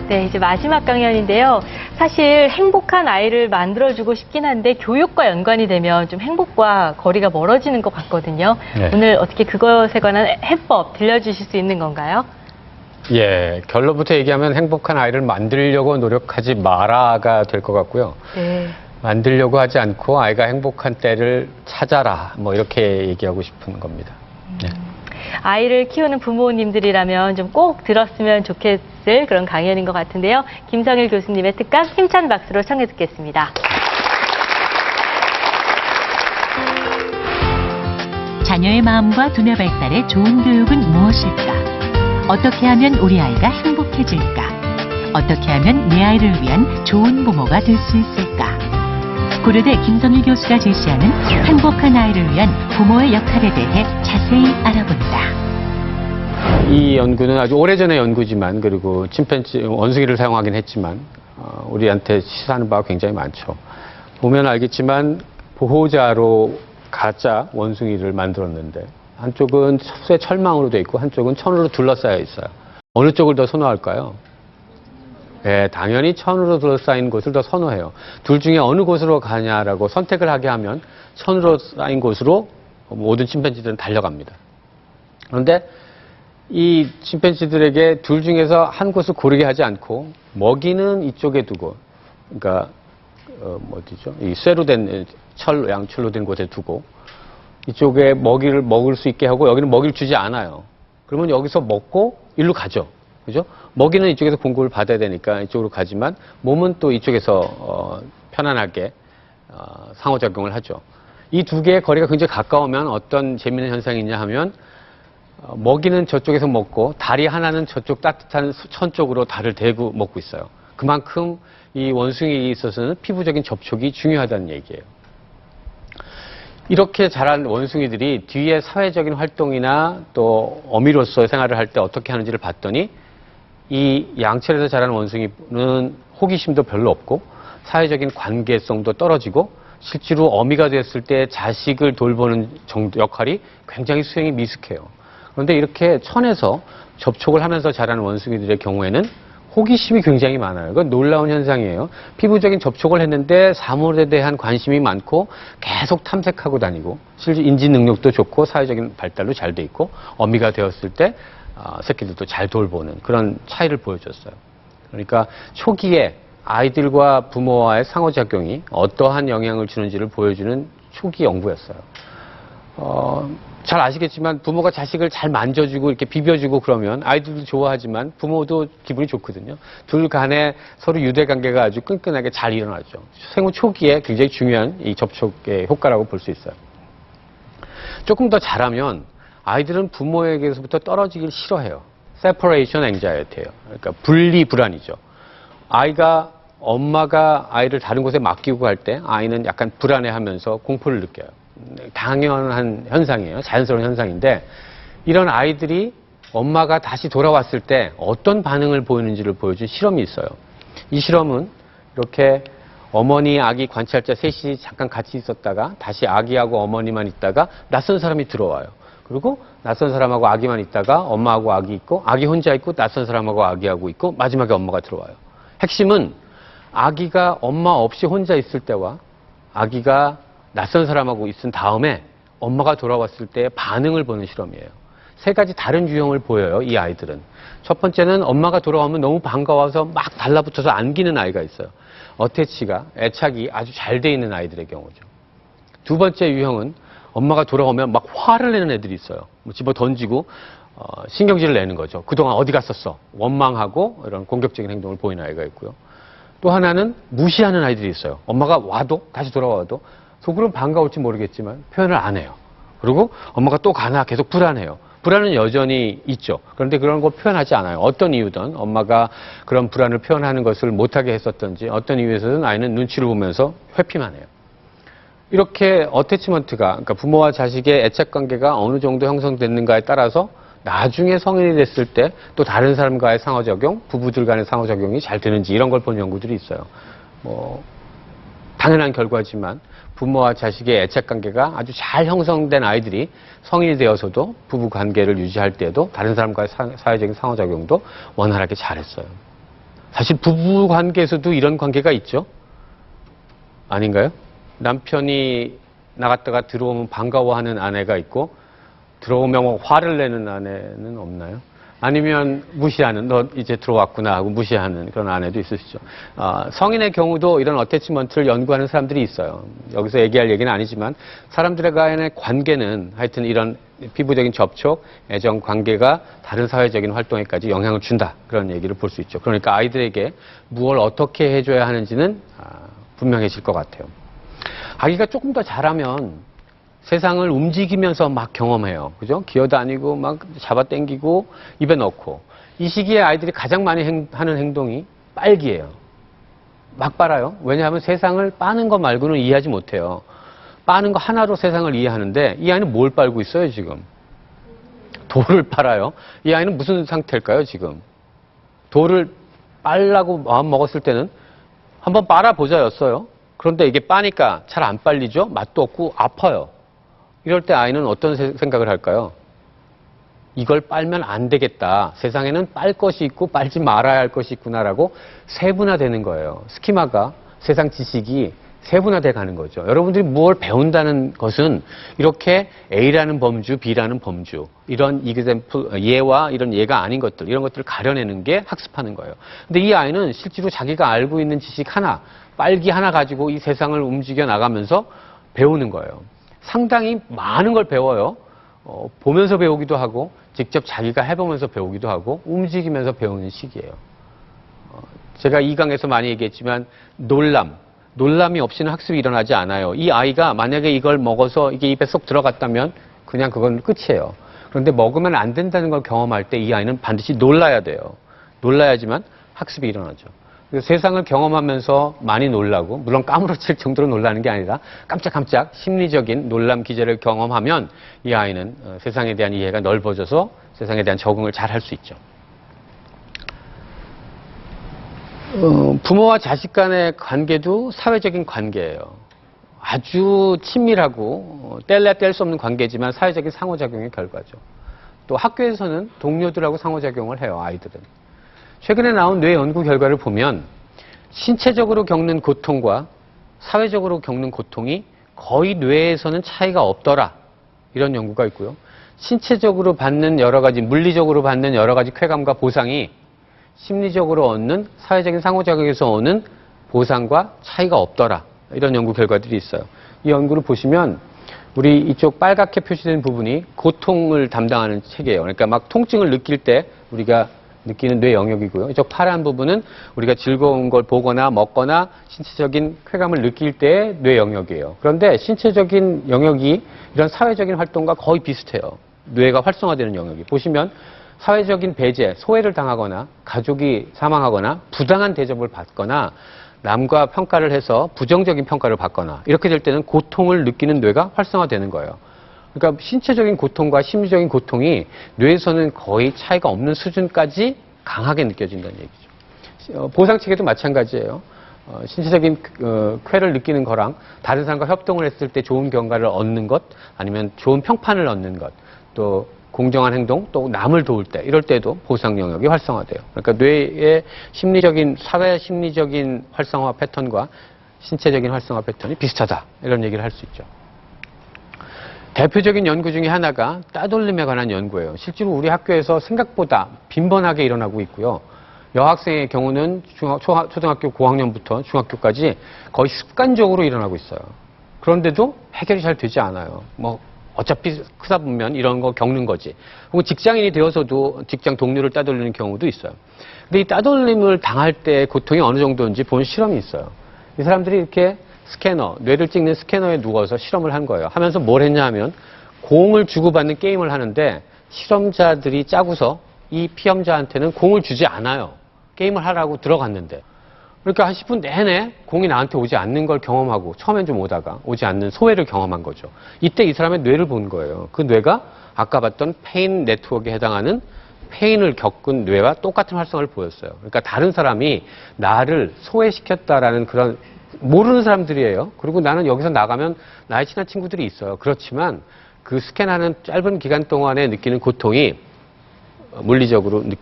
네, 이제 마지막 강연인데요. 사실 행복한 아이를 만들어주고 싶긴 한데 교육과 연관이 되면 좀 행복과 거리가 멀어지는 것 같거든요. 네. 오늘 어떻게 그것에 관한 해법 들려주실 수 있는 건가요? 예, 결론부터 얘기하면 행복한 아이를 만들려고 노력하지 마라가 될 것 같고요. 네. 만들려고 하지 않고 아이가 행복한 때를 찾아라, 뭐 이렇게 얘기하고 싶은 겁니다. 네. 아이를 키우는 부모님들이라면 좀 꼭 들었으면 좋겠을 그런 강연인 것 같은데요. 김성일 교수님의 특강 힘찬 박수로 청해 듣겠습니다. 자녀의 마음과 두뇌 발달에 좋은 교육은 무엇일까? 어떻게 하면 우리 아이가 행복해질까? 어떻게 하면 내 아이를 위한 좋은 부모가 될 수 있을까? 고려대 김성일 교수가 제시하는 행복한 아이를 위한 부모의 역할에 대해 자세히 알아본다. 이 연구는 아주 오래전의 연구지만, 그리고 침팬지 원숭이를 사용하긴 했지만 우리한테 시사하는 바가 굉장히 많죠. 보면 알겠지만 보호자로 가짜 원숭이를 만들었는데 한쪽은 쇠 철망으로 돼 있고 한쪽은 천으로 둘러싸여 있어요. 어느 쪽을 더 선호할까요? 네, 당연히 천으로 둘러싸인 곳을 더 선호해요. 둘 중에 어느 곳으로 가냐라고 선택을 하게 하면 천으로 쌓인 곳으로 모든 침팬지들은 달려갑니다. 그런데 이 침팬지들에게 둘 중에서 한 곳을 고르게 하지 않고 먹이는 이쪽에 두고, 그러니까 어디죠? 이 쇠로 된 양철로 된 곳에 두고 이쪽에 먹이를 먹을 수 있게 하고 여기는 먹이를 주지 않아요. 그러면 여기서 먹고 일로 가죠. 그죠? 먹이는 이쪽에서 공급을 받아야 되니까 이쪽으로 가지만 몸은 또 이쪽에서 편안하게 상호작용을 하죠. 이 두 개의 거리가 굉장히 가까우면 어떤 재미있는 현상이 있냐 하면 먹이는 저쪽에서 먹고 다리 하나는 저쪽 따뜻한 천 쪽으로 달을 대고 먹고 있어요. 그만큼 이 원숭이에 있어서는 피부적인 접촉이 중요하다는 얘기예요. 이렇게 자란 원숭이들이 뒤에 사회적인 활동이나 또 어미로서의 생활을 할 때 어떻게 하는지를 봤더니 이 양철에서 자란 원숭이는 호기심도 별로 없고 사회적인 관계성도 떨어지고 실제로 어미가 됐을 때 자식을 돌보는 정도 역할이 굉장히 수행이 미숙해요. 그런데 이렇게 천에서 접촉을 하면서 자라는 원숭이들의 경우에는 호기심이 굉장히 많아요. 이건 놀라운 현상이에요. 피부적인 접촉을 했는데 사물에 대한 관심이 많고 계속 탐색하고 다니고 실제 인지 능력도 좋고 사회적인 발달도 잘 돼 있고 어미가 되었을 때 새끼들도 잘 돌보는 그런 차이를 보여줬어요. 그러니까 초기에 아이들과 부모와의 상호작용이 어떠한 영향을 주는지를 보여주는 초기 연구였어요. 잘 아시겠지만 부모가 자식을 잘 만져주고 이렇게 비벼주고 그러면 아이들도 좋아하지만 부모도 기분이 좋거든요. 둘 간에 서로 유대관계가 아주 끈끈하게 잘 일어나죠. 생후 초기에 굉장히 중요한 이 접촉의 효과라고 볼 수 있어요. 조금 더 자라면 아이들은 부모에게서부터 떨어지길 싫어해요. separation anxiety예요. 그러니까 분리 불안이죠. 아이가 엄마가 아이를 다른 곳에 맡기고 갈 때 아이는 약간 불안해하면서 공포를 느껴요. 당연한 현상이에요. 자연스러운 현상인데 이런 아이들이 엄마가 다시 돌아왔을 때 어떤 반응을 보이는지를 보여준 실험이 있어요. 이 실험은 이렇게 어머니, 아기 관찰자 셋이 잠깐 같이 있었다가 다시 아기하고 어머니만 있다가 낯선 사람이 들어와요. 그리고 낯선 사람하고 아기만 있다가 엄마하고 아기 있고 아기 혼자 있고 낯선 사람하고 아기하고 있고 마지막에 엄마가 들어와요. 핵심은 아기가 엄마 없이 혼자 있을 때와 아기가 낯선 사람하고 있은 다음에 엄마가 돌아왔을 때의 반응을 보는 실험이에요. 세 가지 다른 유형을 보여요, 이 아이들은. 첫 번째는 엄마가 돌아오면 너무 반가워서 막 달라붙어서 안기는 아이가 있어요. 어태치가, 애착이 아주 잘 돼 있는 아이들의 경우죠. 두 번째 유형은 엄마가 돌아오면 막 화를 내는 애들이 있어요. 뭐 집어 던지고 신경질을 내는 거죠. 그동안 어디 갔었어? 원망하고 이런 공격적인 행동을 보이는 아이가 있고요. 또 하나는 무시하는 아이들이 있어요. 엄마가 와도 다시 돌아와도 속으로는 반가울지 모르겠지만 표현을 안 해요. 그리고 엄마가 또 가나 계속 불안해요. 불안은 여전히 있죠. 그런데 그런 걸 표현하지 않아요. 어떤 이유든 엄마가 그런 불안을 표현하는 것을 못하게 했었던지 어떤 이유에서든 아이는 눈치를 보면서 회피만 해요. 이렇게 어태치먼트가, 그러니까 부모와 자식의 애착관계가 어느 정도 형성됐는가에 따라서 나중에 성인이 됐을 때 또 다른 사람과의 상호작용, 부부들 간의 상호작용이 잘 되는지 이런 걸 본 연구들이 있어요. 당연한 결과지만 부모와 자식의 애착관계가 아주 잘 형성된 아이들이 성인이 되어서도 부부관계를 유지할 때에도 다른 사람과의 사회적인 상호작용도 원활하게 잘했어요. 사실 부부 관계에서도 이런 관계가 있죠. 아닌가요? 남편이 나갔다가 들어오면 반가워하는 아내가 있고 들어오면 뭐 화를 내는 아내는 없나요? 아니면 무시하는, 너 이제 들어왔구나 하고 무시하는 그런 아내도 있으시죠. 성인의 경우도 이런 어태치먼트를 연구하는 사람들이 있어요. 여기서 얘기할 얘기는 아니지만 사람들의 간의 관계는 하여튼 이런 피부적인 접촉, 애정 관계가 다른 사회적인 활동에까지 영향을 준다. 그런 얘기를 볼 수 있죠. 그러니까 아이들에게 무엇을 어떻게 해줘야 하는지는 분명해질 것 같아요. 아기가 조금 더 자라면 세상을 움직이면서 막 경험해요. 그죠? 기어다니고 막 잡아당기고 입에 넣고. 이 시기에 아이들이 가장 많이 하는 행동이 빨기예요. 막 빨아요. 왜냐하면 세상을 빠는 거 말고는 이해하지 못해요. 빠는 거 하나로 세상을 이해하는데 이 아이는 뭘 빨고 있어요, 지금? 돌을 빨아요. 이 아이는 무슨 상태일까요, 지금? 돌을 빨라고 마음 먹었을 때는 한번 빨아보자였어요. 그런데 이게 빠니까 잘 안 빨리죠? 맛도 없고 아파요. 이럴 때 아이는 어떤 생각을 할까요? 이걸 빨면 안 되겠다. 세상에는 빨 것이 있고 빨지 말아야 할 것이 있구나라고 세분화되는 거예요. 스키마가 세상 지식이 세분화돼 가는 거죠. 여러분들이 무엇을 배운다는 것은 이렇게 A라는 범주, B라는 범주, 이런 example, 예와 이런 예가 아닌 것들, 이런 것들을 가려내는 게 학습하는 거예요. 근데 이 아이는 실제로 자기가 알고 있는 지식 하나, 빨기 하나 가지고 이 세상을 움직여 나가면서 배우는 거예요. 상당히 많은 걸 배워요. 보면서 배우기도 하고 직접 자기가 해보면서 배우기도 하고 움직이면서 배우는 시기예요. 제가 이 강에서 많이 얘기했지만 놀람이 없이는 학습이 일어나지 않아요. 이 아이가 만약에 이걸 먹어서 이게 입에 쏙 들어갔다면 그냥 그건 끝이에요. 그런데 먹으면 안 된다는 걸 경험할 때 이 아이는 반드시 놀라야 돼요. 놀라야지만 학습이 일어나죠. 그래서 세상을 경험하면서 많이 놀라고, 물론 까무러칠 정도로 놀라는 게 아니라 깜짝깜짝 심리적인 놀람 기제를 경험하면 이 아이는 세상에 대한 이해가 넓어져서 세상에 대한 적응을 잘 할 수 있죠. 부모와 자식 간의 관계도 사회적인 관계예요. 아주 친밀하고 뗄래야 뗄 수 없는 관계지만 사회적인 상호작용의 결과죠. 또 학교에서는 동료들하고 상호작용을 해요, 아이들은. 최근에 나온 뇌 연구 결과를 보면 신체적으로 겪는 고통과 사회적으로 겪는 고통이 거의 뇌에서는 차이가 없더라. 이런 연구가 있고요. 신체적으로 받는 여러 가지, 물리적으로 받는 여러 가지 쾌감과 보상이 심리적으로 얻는 사회적인 상호작용에서 오는 보상과 차이가 없더라. 이런 연구 결과들이 있어요. 이 연구를 보시면 우리 이쪽 빨갛게 표시된 부분이 고통을 담당하는 체계예요. 그러니까 막 통증을 느낄 때 우리가 느끼는 뇌 영역이고요. 이쪽 파란 부분은 우리가 즐거운 걸 보거나 먹거나 신체적인 쾌감을 느낄 때의 뇌 영역이에요. 그런데 신체적인 영역이 이런 사회적인 활동과 거의 비슷해요. 뇌가 활성화되는 영역이. 보시면 사회적인 배제, 소외를 당하거나 가족이 사망하거나 부당한 대접을 받거나 남과 평가를 해서 부정적인 평가를 받거나 이렇게 될 때는 고통을 느끼는 뇌가 활성화되는 거예요. 그러니까 신체적인 고통과 심리적인 고통이 뇌에서는 거의 차이가 없는 수준까지 강하게 느껴진다는 얘기죠. 보상체계도 마찬가지예요. 신체적인 쾌를 느끼는 거랑 다른 사람과 협동을 했을 때 좋은 결과를 얻는 것, 아니면 좋은 평판을 얻는 것, 또 공정한 행동, 또 남을 도울 때, 이럴 때도 보상 영역이 활성화돼요. 그러니까 뇌의 심리적인, 사회 심리적인 활성화 패턴과 신체적인 활성화 패턴이 비슷하다. 이런 얘기를 할 수 있죠. 대표적인 연구 중에 하나가 따돌림에 관한 연구예요. 실제로 우리 학교에서 생각보다 빈번하게 일어나고 있고요. 여학생의 경우는 초등학교 고학년부터 중학교까지 거의 습관적으로 일어나고 있어요. 그런데도 해결이 잘 되지 않아요. 뭐 어차피 크다 보면 이런 거 겪는 거지. 혹은 직장인이 되어서도 직장 동료를 따돌리는 경우도 있어요. 근데 이 따돌림을 당할 때 고통이 어느 정도인지 본 실험이 있어요. 이 사람들이 이렇게 스캐너, 뇌를 찍는 스캐너에 누워서 실험을 한 거예요. 하면서 뭘 했냐 하면 공을 주고받는 게임을 하는데 실험자들이 짜고서 이 피험자한테는 공을 주지 않아요. 게임을 하라고 들어갔는데. 그러니까 한 10분 내내 공이 나한테 오지 않는 걸 경험하고 처음엔 좀 오다가 오지 않는 소외를 경험한 거죠. 이때 이 사람의 뇌를 본 거예요. 그 뇌가 아까 봤던 페인 네트워크에 해당하는 페인을 겪은 뇌와 똑같은 활성화를 보였어요. 그러니까 다른 사람이 나를 소외시켰다라는 그런 모르는 사람들이에요. 그리고 나는 여기서 나가면 나의 친한 친구들이 있어요. 그렇지만 그 스캔하는 짧은 기간 동안에 느끼는 고통이 물리적으로 느끼는